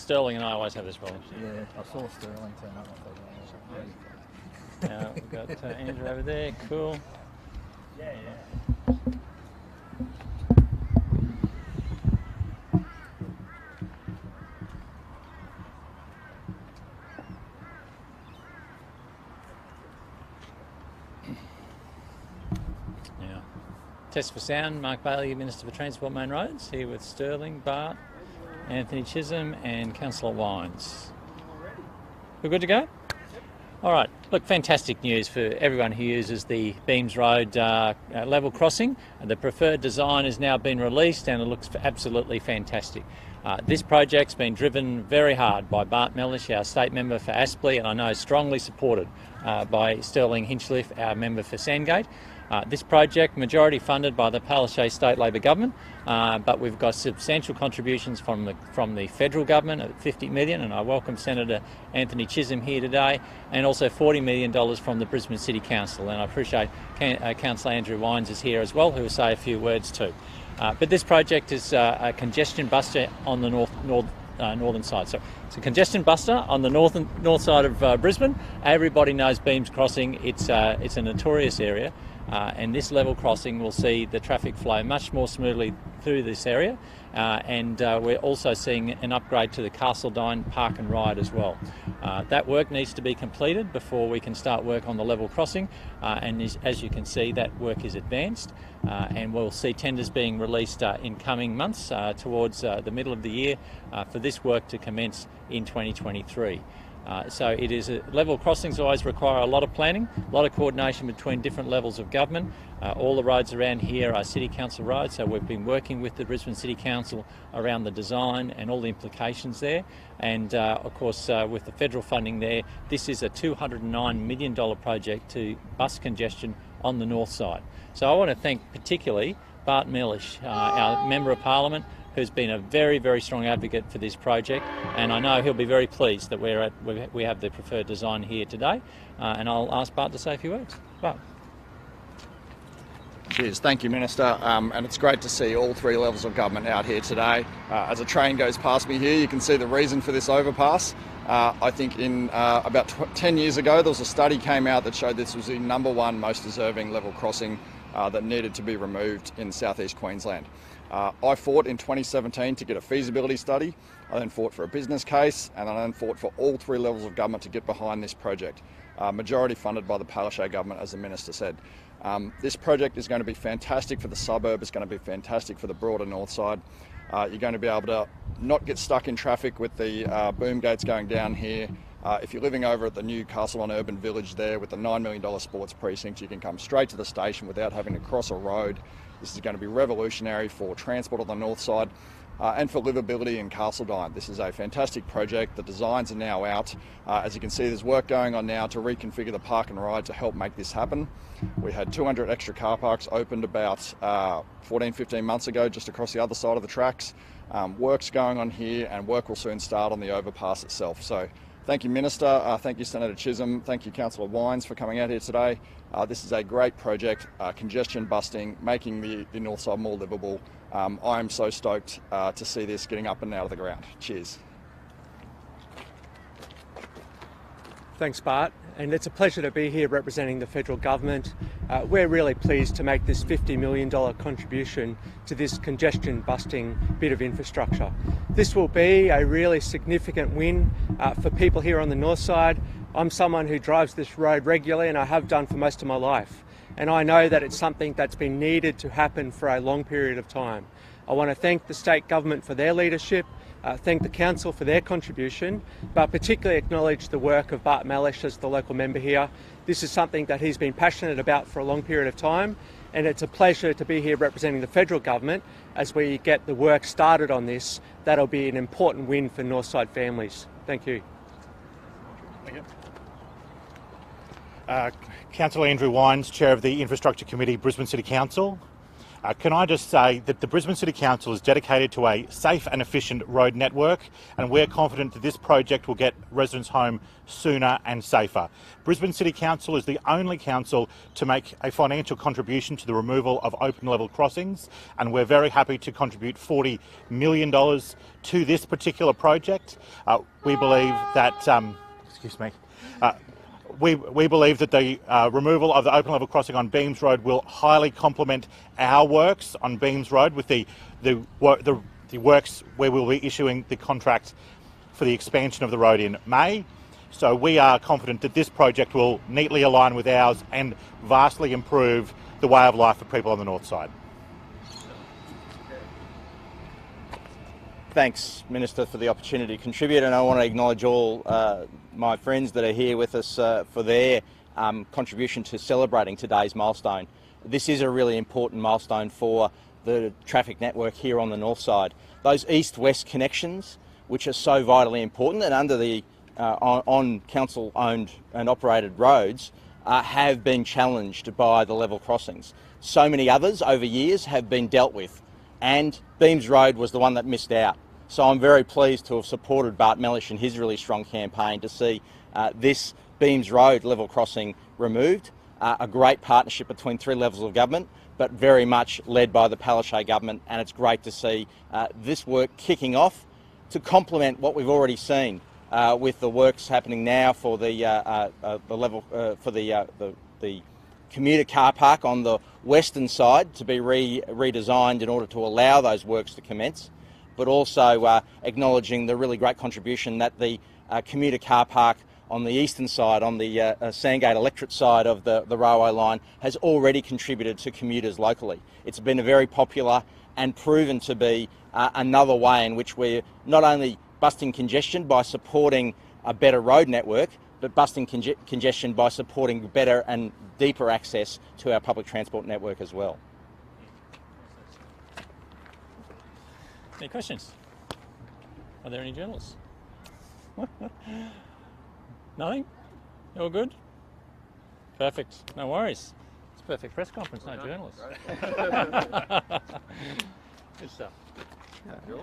Sterling and I always have this problem. Yeah, I saw Sterling turn up. Now we've got Andrew over there. Cool. Yeah. Now, test for sound. Mark Bailey, Minister for Transport, Main Roads, here with Sterling, Bart, Anthony Chisholm, and Councillor Wines. We're good to go? All right, look, fantastic news for everyone who uses the Beams Road level crossing. The preferred design has now been released and it looks absolutely fantastic. This project's been driven very hard by Bart Mellish, our state member for Aspley, and I know strongly supported by Sterling Hinchliffe, our member for Sandgate. This project, majority funded by the Palaszczuk State Labor Government, but we've got substantial contributions from the federal government at $50 million, and I welcome Senator Anthony Chisholm here today, and also $40 million from the Brisbane City Council, and I appreciate Councillor Andrew Wines is here as well, who will say a few words too. But this project is a congestion buster on the northern side. So it's a congestion buster on the north side of Brisbane. Everybody knows Beams Crossing. It's a notorious area. And this level crossing will see the traffic flow much more smoothly through this area, and we're also seeing an upgrade to the Carseldine Park and Ride as well. That work needs to be completed before we can start work on the level crossing, and as you can see, that work is advanced, and we'll see tenders being released in coming months towards the middle of the year for this work to commence in 2023. So it is level crossings always require a lot of planning, a lot of coordination between different levels of government. All the roads around here are City Council roads, so we've been working with the Brisbane City Council around the design and all the implications there. And of course, with the federal funding there, this is a $209 million project to bust congestion on the north side. So I want to thank particularly Bart Mellish, our Member of Parliament, who's been a very, very strong advocate for this project, and I know he'll be very pleased that we have the preferred design here today. And I'll ask Bart to say a few words. Bart. Cheers, thank you, Minister. And it's great to see all three levels of government out here today. As a train goes past me here, you can see the reason for this overpass. I think in about 10 years ago, there was a study came out that showed this was the #1 most deserving level crossing that needed to be removed in southeast Queensland. I fought in 2017 to get a feasibility study. I then fought for a business case, and I then fought for all three levels of government to get behind this project. Majority funded by the Palaszczuk government, as the Minister said. This project is going to be fantastic for the suburb, it's going to be fantastic for the broader north side. You're going to be able to not get stuck in traffic with the boom gates going down here. If you're living over at the new Carseldine Urban Village there with the $9 million sports precinct, you can come straight to the station without having to cross a road. This is going to be revolutionary for transport on the north side and for livability in Carseldine. This is a fantastic project. The designs are now out. As you can see, there's work going on now to reconfigure the park and ride to help make this happen. We had 200 extra car parks opened about 15 months ago just across the other side of the tracks. Work's going on here and work will soon start on the overpass itself. So thank you, Minister. Thank you, Senator Chisholm. Thank you, Councillor Wines, for coming out here today. This is a great project, congestion busting, making the north side more livable. I am so stoked to see this getting up and out of the ground. Cheers. Thanks, Bart, and it's a pleasure to be here representing the federal government. We're really pleased to make this $50 million contribution to this congestion busting bit of infrastructure. This will be a really significant win for people here on the north side. I'm someone who drives this road regularly, and I have done for most of my life. And I know that it's something that's been needed to happen for a long period of time. I want to thank the state government for their leadership, thank the council for their contribution, but particularly acknowledge the work of Bart Mellish as the local member here. This is something that he's been passionate about for a long period of time, and it's a pleasure to be here representing the federal government as we get the work started on this. That'll be an important win for Northside families. Thank you. Thank you. Councillor Andrew Wines, Chair of the Infrastructure Committee, Brisbane City Council. Can I just say that the Brisbane City Council is dedicated to a safe and efficient road network, and we're confident that this project will get residents home sooner and safer. Brisbane City Council is the only council to make a financial contribution to the removal of open level crossings, and we're very happy to contribute $40 million to this particular project. We believe that, We believe that the removal of the open level crossing on Beams Road will highly complement our works on Beams Road with the works where we'll be issuing the contract for the expansion of the road in May. So we are confident that this project will neatly align with ours and vastly improve the way of life for people on the north side. Thanks, Minister, for the opportunity to contribute, and I want to acknowledge all my friends that are here with us for their contribution to celebrating today's milestone. This is a really important milestone for the traffic network here on the north side. Those east-west connections, which are so vitally important, and under the on council-owned and operated roads, have been challenged by the level crossings. So many others over years have been dealt with, and Beams Road was the one that missed out. So I'm very pleased to have supported Bart Mellish and his really strong campaign to see this Beams Road level crossing removed. A great partnership between three levels of government, but very much led by the Palaszczuk government, and it's great to see this work kicking off to complement what we've already seen with the works happening now for the commuter car park on the western side to be redesigned in order to allow those works to commence, but also acknowledging the really great contribution that the commuter car park on the eastern side, on the Sandgate electorate side of the railway line, has already contributed to commuters locally. It's been a very popular and proven to be another way in which we're not only busting congestion by supporting a better road network, but busting congestion by supporting better and deeper access to our public transport network as well. Any questions? Are there any journalists? Nothing? All good? Perfect. No worries. It's a perfect press conference, no journalists. Good stuff. Yeah.